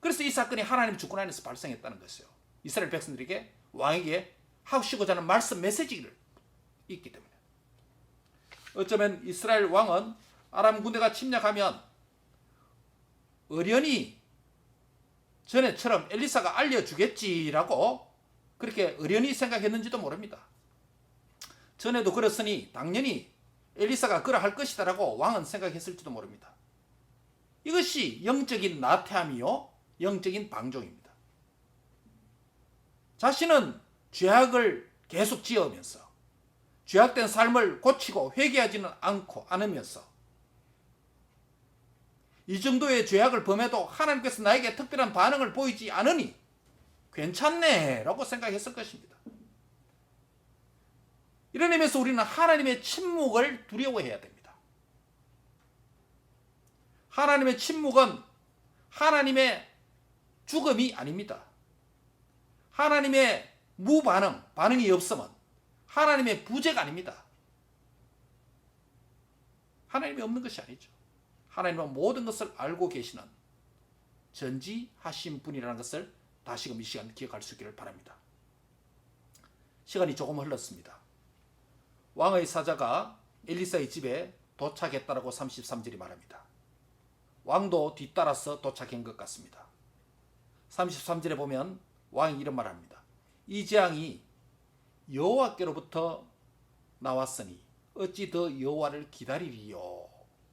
그래서 이 사건이 하나님 주권 안에서 발생했다는 것이에요. 이스라엘 백성들에게 왕에게 하시고자 하는 말씀 메시지를 있기 때문에. 어쩌면 이스라엘 왕은 아람 군대가 침략하면 어련히 전에처럼 엘리사가 알려주겠지라고 그렇게 어련히 생각했는지도 모릅니다. 전에도 그랬으니 당연히 엘리사가 그러할 것이다라고 왕은 생각했을지도 모릅니다. 이것이 영적인 나태함이요 영적인 방종입니다. 자신은 죄악을 계속 지으면서 죄악된 삶을 고치고 회개하지는 않으면서 이 정도의 죄악을 범해도 하나님께서 나에게 특별한 반응을 보이지 않으니 괜찮네 라고 생각했을 것입니다. 이런 의미에서 우리는 하나님의 침묵을 두려워해야 됩니다. 하나님의 침묵은 하나님의 죽음이 아닙니다. 하나님의 반응이 없으면 하나님의 부재가 아닙니다. 하나님이 없는 것이 아니죠. 하나님은 모든 것을 알고 계시는 전지하신 분이라는 것을 다시금 이 시간 기억할 수 있기를 바랍니다. 시간이 조금 흘렀습니다. 왕의 사자가 엘리사의 집에 도착했다라고 33절이 말합니다. 왕도 뒤따라서 도착한 것 같습니다. 33절에 보면 왕이 이런 말을 합니다. 이 재앙이 여호와께로부터 나왔으니 어찌 더 여호와를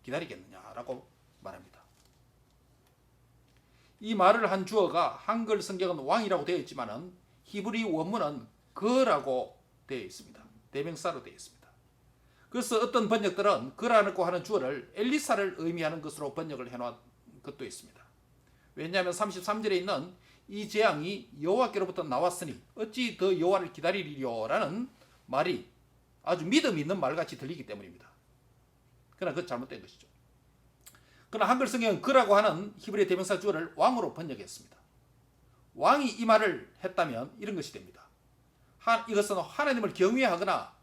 기다리겠느냐라고 말합니다. 이 말을 한 주어가 한글 성경은 왕이라고 되어 있지만은 히브리 원문은 그라고 되어 있습니다. 대명사로 되어 있습니다. 그래서 어떤 번역들은 그라고 하는 주어를 엘리사를 의미하는 것으로 번역을 해놓은 것도 있습니다. 왜냐하면 33절에 있는 이 재앙이 여호와께로부터 나왔으니 어찌 더 여호와를 기다리리요라는 말이 아주 믿음 있는 말같이 들리기 때문입니다. 그러나 그건 잘못된 것이죠. 그러나 한글 성경은 그라고 하는 히브리 대명사 주어를 왕으로 번역했습니다. 왕이 이 말을 했다면 이런 것이 됩니다. 이것은 하나님을 경외하거나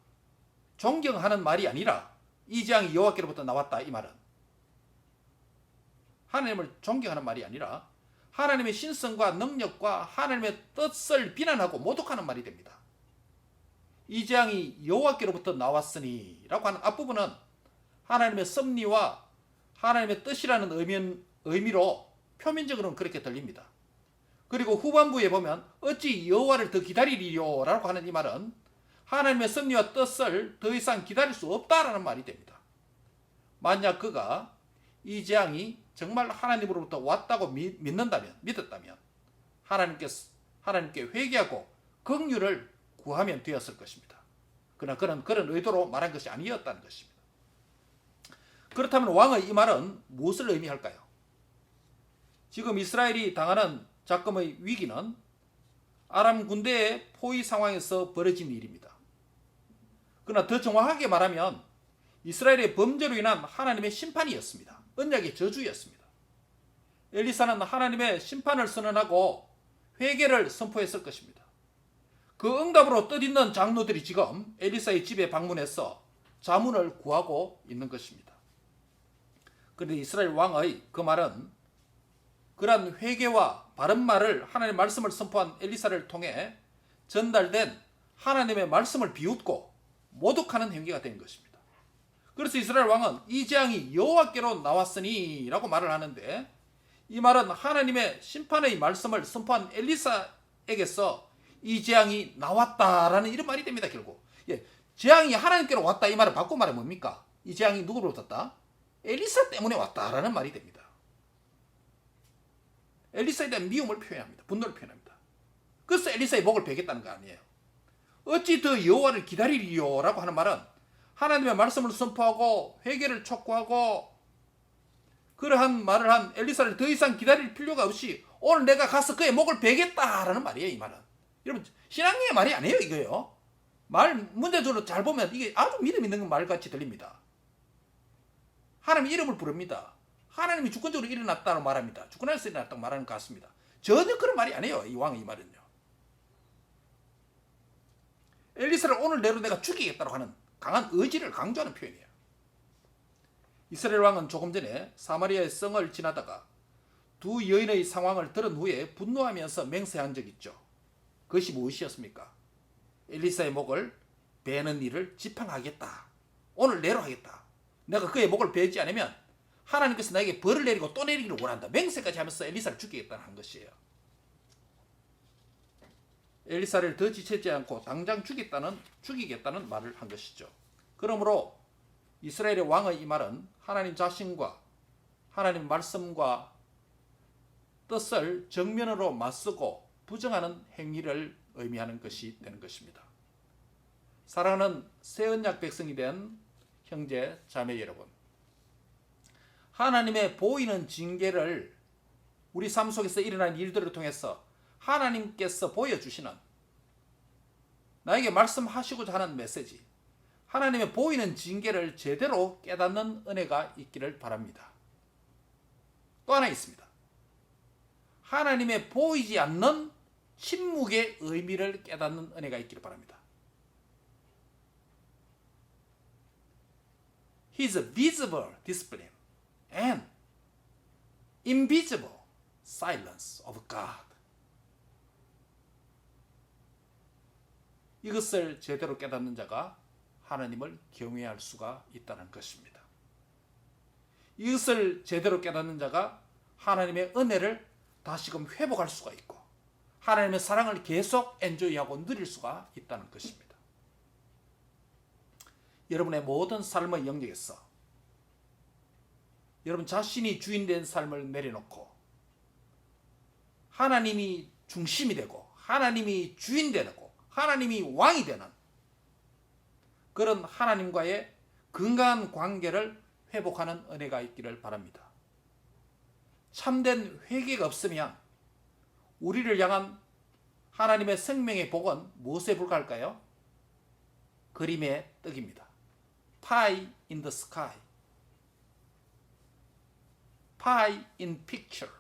존경하는 말이 아니라 이 재앙이 여호와께로부터 나왔다 이 말은 하나님을 존경하는 말이 아니라 하나님의 신성과 능력과 하나님의 뜻을 비난하고 모독하는 말이 됩니다. 이 재앙이 여호와께로부터 나왔으니 라고 하는 앞부분은 하나님의 섭리와 하나님의 뜻이라는 의미로 표면적으로는 그렇게 들립니다. 그리고 후반부에 보면 어찌 여호와를 더 기다리리요 라고 하는 이 말은 하나님의 섭리와 뜻을 더 이상 기다릴 수 없다라는 말이 됩니다. 만약 그가 이 재앙이 정말 하나님으로부터 왔다고 믿었다면 하나님께 회개하고 긍휼을 구하면 되었을 것입니다. 그러나 그런 의도로 말한 것이 아니었다는 것입니다. 그렇다면 왕의 이 말은 무엇을 의미할까요? 지금 이스라엘이 당하는 작금의 위기는 아람 군대의 포위 상황에서 벌어진 일입니다. 그러나 더 정확하게 말하면 이스라엘의 범죄로 인한 하나님의 심판이었습니다. 언약의 저주였습니다. 엘리사는 하나님의 심판을 선언하고 회개를 선포했을 것입니다. 그 응답으로 뜻있는 장로들이 지금 엘리사의 집에 방문해서 자문을 구하고 있는 것입니다. 그런데 이스라엘 왕의 그 말은 그러한 회개와 바른 말을 하나님의 말씀을 선포한 엘리사를 통해 전달된 하나님의 말씀을 비웃고 모독하는 행위가 된 것입니다. 그래서 이스라엘 왕은 이 재앙이 여호와께로 나왔으니 라고 말을 하는데, 이 말은 하나님의 심판의 말씀을 선포한 엘리사에게서 이 재앙이 나왔다라는 이런 말이 됩니다. 결국 재앙이 하나님께로 왔다 이 말을 바꿔 말하면 뭡니까? 이 재앙이 누구로부터 왔다? 엘리사 때문에 왔다라는 말이 됩니다. 엘리사에 대한 미움을 표현합니다. 분노를 표현합니다. 그래서 엘리사의 목을 베겠다는 거 아니에요. 어찌 더 여호와를 기다리리요 라고 하는 말은 하나님의 말씀을 선포하고 회개를 촉구하고 그러한 말을 한 엘리사를 더 이상 기다릴 필요가 없이 오늘 내가 가서 그의 목을 베겠다라는 말이에요. 이 말은 여러분 신앙의 말이 아니에요. 이거요. 말 문제적으로 잘 보면 이게 아주 믿음 있는 말같이 들립니다. 하나님의 이름을 부릅니다. 하나님이 주권적으로 일어났다고 말합니다. 주권에서 일어났다고 말하는 것 같습니다. 전혀 그런 말이 아니에요. 이 왕의 이 말은요. 엘리사를 오늘 내로 내가 죽이겠다고 하는 강한 의지를 강조하는 표현이에요. 이스라엘 왕은 조금 전에 사마리아의 성을 지나다가 두 여인의 상황을 들은 후에 분노하면서 맹세한 적이 있죠. 그것이 무엇이었습니까? 엘리사의 목을 베는 일을 지팡하겠다. 오늘 내로 하겠다. 내가 그의 목을 베지 않으면 하나님께서 나에게 벌을 내리고 또 내리기를 원한다. 맹세까지 하면서 엘리사를 죽이겠다는 것이에요. 엘리사를 더 지체지 않고 당장 죽이겠다는 말을 한 것이죠. 그러므로 이스라엘의 왕의 이 말은 하나님 자신과 하나님 말씀과 뜻을 정면으로 맞서고 부정하는 행위를 의미하는 것이 되는 것입니다. 사랑하는 새 언약 백성이 된 형제 자매 여러분, 하나님의 보이는 징계를 우리 삶 속에서 일어난 일들을 통해서 하나님께서 보여주시는, 나에게 말씀하시고자 하는 메시지, 하나님의 보이는 징계를 제대로 깨닫는 은혜가 있기를 바랍니다. 또 하나 있습니다. 하나님의 보이지 않는 침묵의 의미를 깨닫는 은혜가 있기를 바랍니다. His visible discipline and invisible silence of God. 이것을 제대로 깨닫는 자가 하나님을 경외할 수가 있다는 것입니다. 이것을 제대로 깨닫는 자가 하나님의 은혜를 다시금 회복할 수가 있고 하나님의 사랑을 계속 엔조이하고 누릴 수가 있다는 것입니다. 여러분의 모든 삶의 영역에서 여러분 자신이 주인된 삶을 내려놓고 하나님이 중심이 되고 하나님이 주인 되고 하나님이 왕이 되는 그런 하나님과의 건강한 관계를 회복하는 은혜가 있기를 바랍니다. 참된 회개가 없으면 우리를 향한 하나님의 생명의 복은 무엇에 불과할까요? 그림의 떡입니다. Pie in the sky. Pie in picture.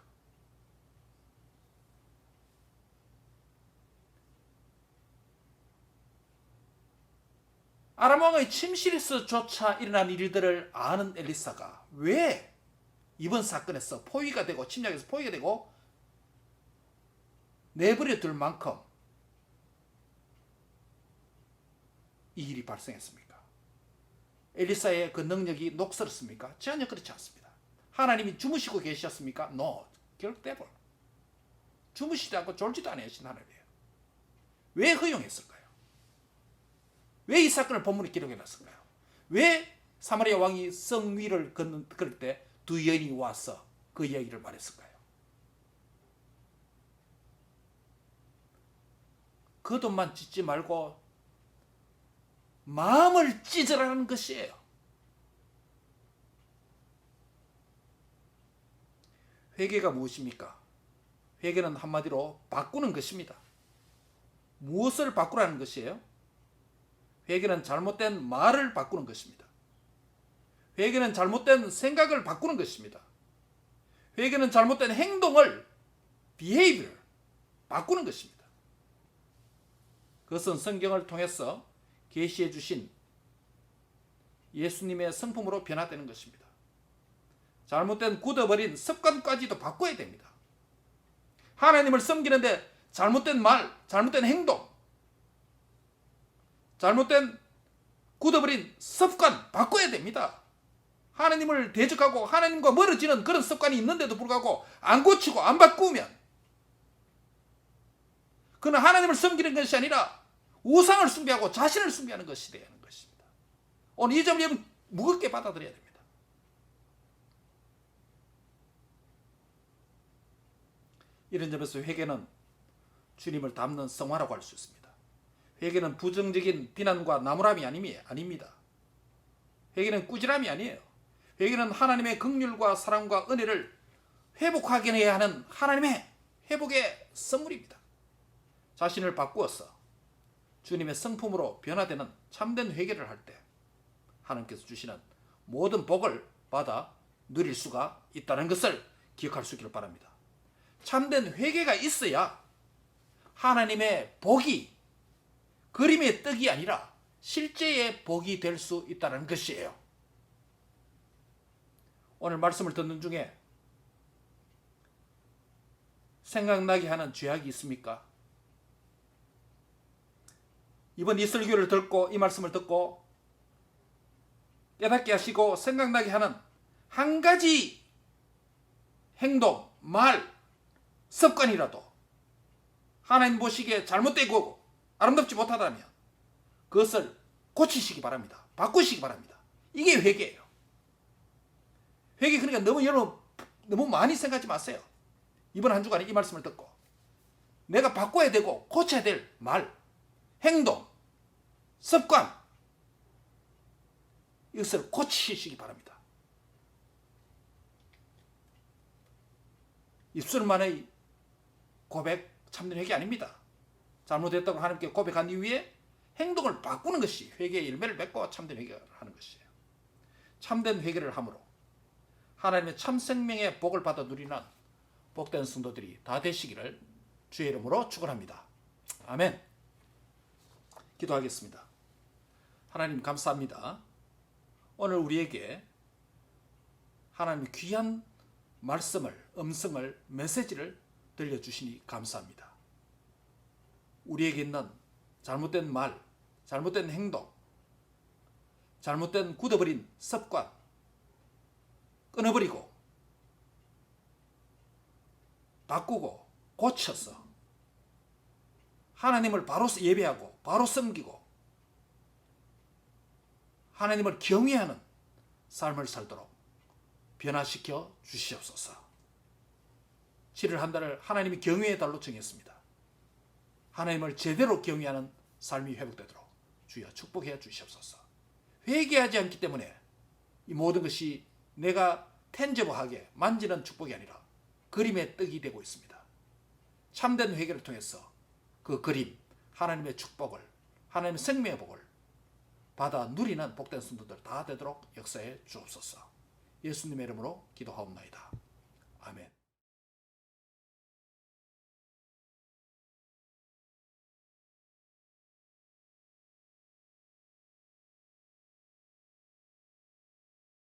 아람 왕의 침실에서조차 일어난 일들을 아는 엘리사가 왜 이번 사건에서 포위가 되고 침략에서 포위가 되고 내버려 둘 만큼 이 일이 발생했습니까? 엘리사의 그 능력이 녹슬었습니까? 전혀 그렇지 않습니다. 하나님이 주무시고 계셨습니까? No. 결국 devil. 주무시지 않고 졸지도 않으신 하나님이에요. 왜 허용했을까요? 왜 이 사건을 본문에 기록해놨을까요? 왜 사마리아 왕이 성 위를 걸을 때 두 여인이 와서 그 이야기를 말했을까요? 겉옷만 찢지 말고 마음을 찢으라는 것이에요. 회개가 무엇입니까? 회개는 한마디로 바꾸는 것입니다. 무엇을 바꾸라는 것이에요? 회개는 잘못된 말을 바꾸는 것입니다. 회개는 잘못된 생각을 바꾸는 것입니다. 회개는 잘못된 행동을 behavior 바꾸는 것입니다. 그것은 성경을 통해서 계시해 주신 예수님의 성품으로 변화되는 것입니다. 잘못된 굳어버린 습관까지도 바꿔야 됩니다. 하나님을 섬기는데 잘못된 말, 잘못된 행동, 잘못된 굳어버린 습관 바꿔야 됩니다. 하나님을 대적하고 하나님과 멀어지는 그런 습관이 있는데도 불구하고 안 고치고 안 바꾸면 그는 하나님을 섬기는 것이 아니라 우상을 숭배하고 자신을 숭배하는 것이 되는 것입니다. 오늘 이 점을 여러분 무겁게 받아들여야 됩니다. 이런 점에서 회개는 주님을 닮는 성화라고 할 수 있습니다. 회개는 부정적인 비난과 나무람이 아닙니다. 회개는 꾸지람이 아니에요. 회개는 하나님의 긍휼과 사랑과 은혜를 회복하게 해야 하는 하나님의 회복의 선물입니다. 자신을 바꾸어서 주님의 성품으로 변화되는 참된 회개를 할 때 하나님께서 주시는 모든 복을 받아 누릴 수가 있다는 것을 기억할 수 있기를 바랍니다. 참된 회개가 있어야 하나님의 복이 그림의 떡이 아니라 실제의 복이 될 수 있다는 것이에요. 오늘 말씀을 듣는 중에 생각나게 하는 죄악이 있습니까? 이번 이 설교를 듣고 이 말씀을 듣고 깨닫게 하시고 생각나게 하는 한 가지 행동, 말, 습관이라도 하나님 보시기에 잘못되고 아름답지 못하다면 그것을 고치시기 바랍니다. 바꾸시기 바랍니다. 이게 회개예요. 회개 그러니까 여러분 너무 많이 생각하지 마세요. 이번 한 주간에 이 말씀을 듣고 내가 바꿔야 되고 고쳐야 될 말, 행동, 습관 이것을 고치시기 바랍니다. 입술만의 고백 참된 회개 아닙니다. 잘못했다고 하나님께 고백한 이후에 행동을 바꾸는 것이 회개의 열매를 맺고 참된 회개를 하는 것이에요. 참된 회개를 함으로 하나님의 참 생명의 복을 받아 누리는 복된 성도들이 다 되시기를 주의 이름으로 축원합니다. 아멘. 기도하겠습니다. 하나님 감사합니다. 오늘 우리에게 하나님의 귀한 말씀을, 음성을, 메시지를 들려주시니 감사합니다. 우리에게 있는 잘못된 말, 잘못된 행동, 잘못된 굳어버린 습관 끊어버리고 바꾸고 고쳐서 하나님을 바로 예배하고 바로 섬기고 하나님을 경외하는 삶을 살도록 변화시켜 주시옵소서. 7월 한 달을 하나님이 경외의 달로 정했습니다. 하나님을 제대로 경외하는 삶이 회복되도록 주여 축복해 주시옵소서. 회개하지 않기 때문에 이 모든 것이 내가 텐저블하게 만지는 축복이 아니라 그림의 떡이 되고 있습니다. 참된 회개를 통해서 그 그림, 하나님의 축복을, 하나님의 생명의 복을 받아 누리는 복된 성도들 다 되도록 역사해 주옵소서. 예수님의 이름으로 기도하옵나이다. 아멘.